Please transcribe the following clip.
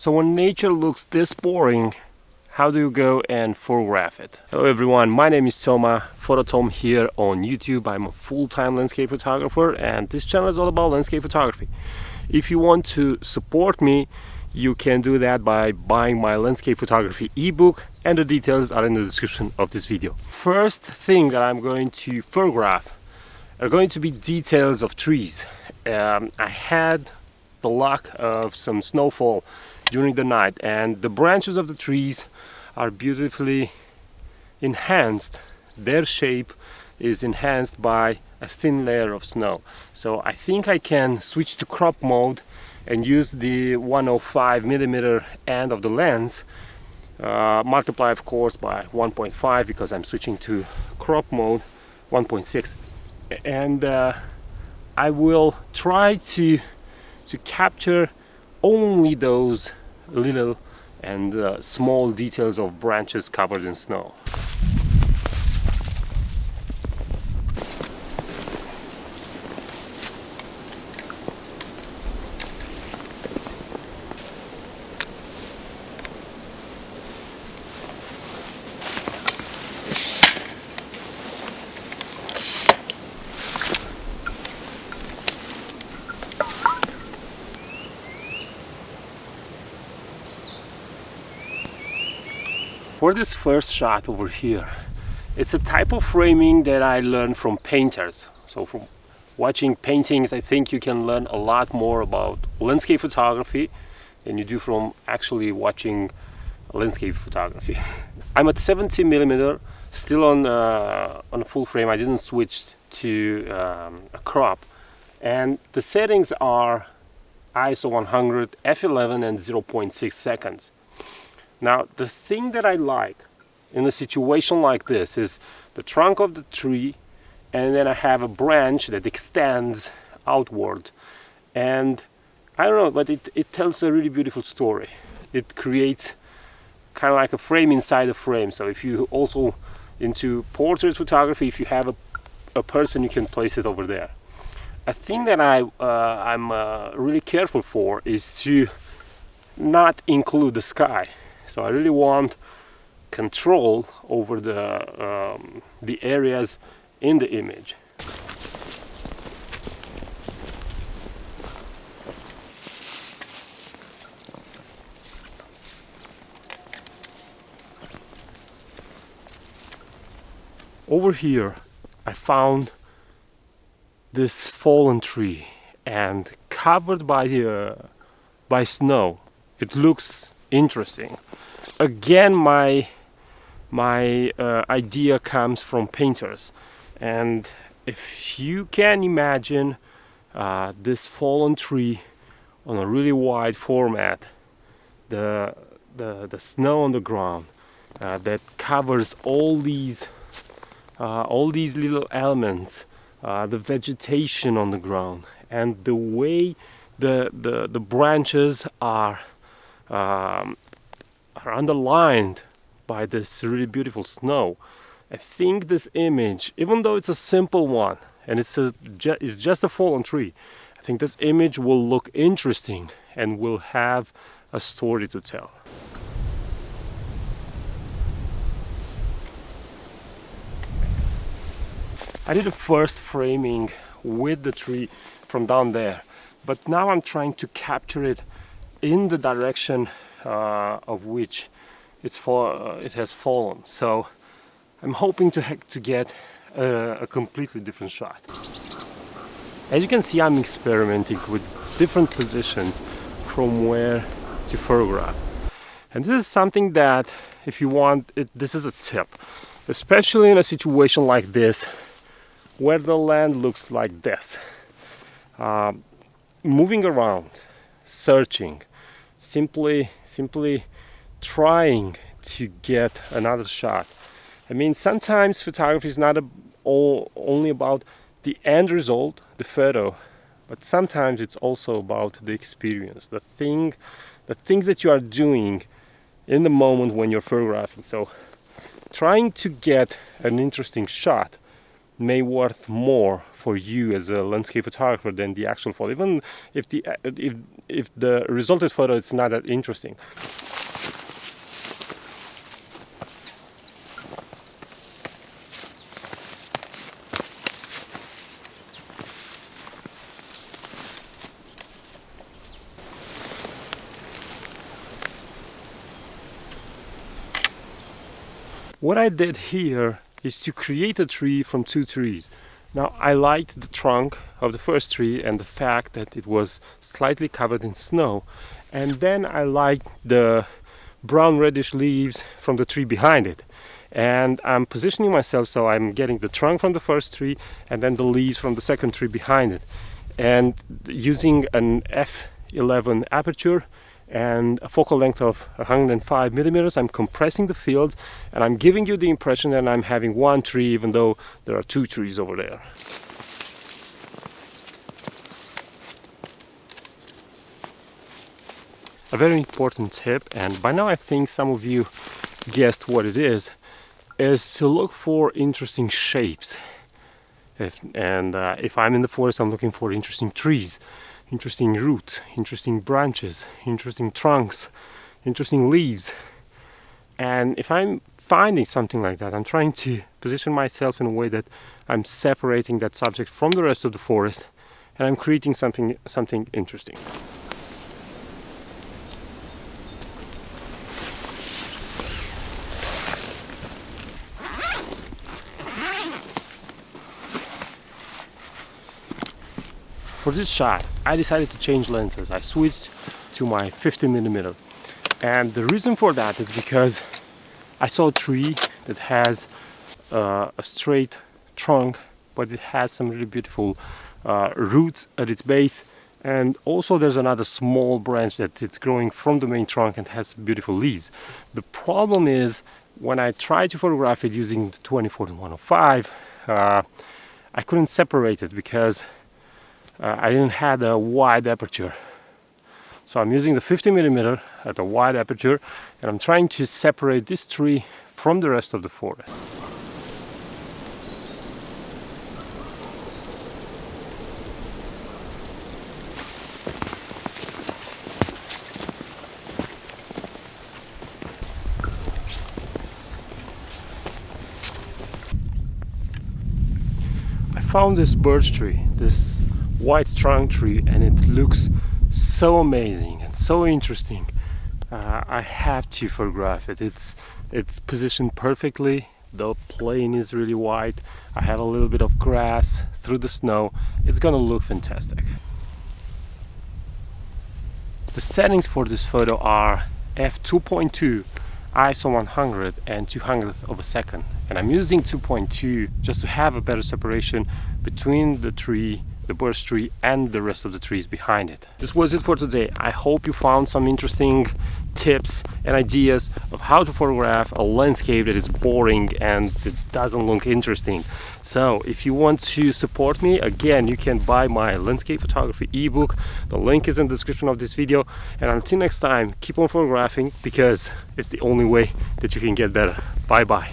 So when nature looks this boring, how do you go and photograph it? Hello everyone, my name is Toma, Phototom here on YouTube. I'm a full-time landscape photographer and this channel is all about landscape photography. If you want to support me, you can do that by buying my landscape photography ebook, and the details are in the description of this video. First thing that I'm going to photograph are going to be details of trees. I had the luck of some snowfall during the night, and the branches of the trees are beautifully enhanced. Their shape is enhanced by a thin layer of snow. So I think I can switch to crop mode and use the 105mm end of the lens, multiply of course by 1.5 because I'm switching to crop mode 1.6, and I will try to capture only those little and small details of branches covered in snow. For this first shot over here, it's a type of framing that I learned from painters. So from watching paintings, I think you can learn a lot more about landscape photography than you do from actually watching landscape photography. I'm at 70mm, still on a full frame. I didn't switch to a crop, and the settings are ISO 100, f11 and 0.6 seconds. Now, the thing that I like in a situation like this is the trunk of the tree, and then I have a branch that extends outward. And I don't know, but it tells a really beautiful story. It creates kind of like a frame inside a frame. So if you also into portrait photography, if you have a person, you can place it over there. A thing that I'm really careful for is to not include the sky. So I really want control over the areas in the image. Over here I found this fallen tree and covered by snow. It looks interesting. Again, my idea comes from painters, and if you can imagine this fallen tree on a really wide format, the snow on the ground that covers all these little elements, the vegetation on the ground, and the way the branches are underlined by this really beautiful snow. I think this image, even though it's a simple one and it's just a fallen tree, I think this image will look interesting and will have a story to tell. I did a first framing with the tree from down there, but now I'm trying to capture it in the direction of which it has fallen. So I'm hoping to get a completely different shot. As you can see, I'm experimenting with different positions from where to photograph. And this is something that, if you want it, this is a tip, especially in a situation like this where the land looks like this. Moving around, searching, simply trying to get another shot. I mean, sometimes photography is not only about the end result, the photo, but sometimes it's also about the experience, the things that you are doing in the moment when you're photographing. So trying to get an interesting shot may worth more for you as a landscape photographer than the actual photo, even if the resulted photo is not that interesting. What I did here is to create a tree from two trees. Now, I liked the trunk of the first tree and the fact that it was slightly covered in snow, and then I liked the brown reddish leaves from the tree behind it. And I'm positioning myself so I'm getting the trunk from the first tree and then the leaves from the second tree behind it. And using an f11 aperture and a focal length of 105 millimeters, I'm compressing the fields and I'm giving you the impression that I'm having one tree even though there are two trees over there. A very important tip, and by now I think some of you guessed what it is to look for interesting shapes. If I'm in the forest, I'm looking for interesting trees, interesting roots, interesting branches, interesting trunks, interesting leaves. And if I'm finding something like that, I'm trying to position myself in a way that I'm separating that subject from the rest of the forest and I'm creating something interesting. For this shot, I decided to change lenses. I switched to my 50mm. And the reason for that is because I saw a tree that has a straight trunk, but it has some really beautiful roots at its base. And also there's another small branch that it's growing from the main trunk and has beautiful leaves. The problem is when I tried to photograph it using the 20-40-105, I couldn't separate it because I didn't have a wide aperture. So I'm using the 50mm at a wide aperture and I'm trying to separate this tree from the rest of the forest. I found this birch tree, this white trunk tree, and it looks so amazing and so interesting. I have to photograph it. It's positioned perfectly. The plane is really wide. I have a little bit of grass through the snow. It's gonna look fantastic. The settings for this photo are f2.2, ISO 100 and 200th of a second, and I'm using 2.2 just to have a better separation between the tree, the birch tree, and the rest of the trees behind it. This was it for today. I hope you found some interesting tips and ideas of how to photograph a landscape that is boring and it doesn't look interesting. So if you want to support me, again, you can buy my landscape photography ebook. The link is in the description of this video. And until next time, keep on photographing because it's the only way that you can get better. Bye bye.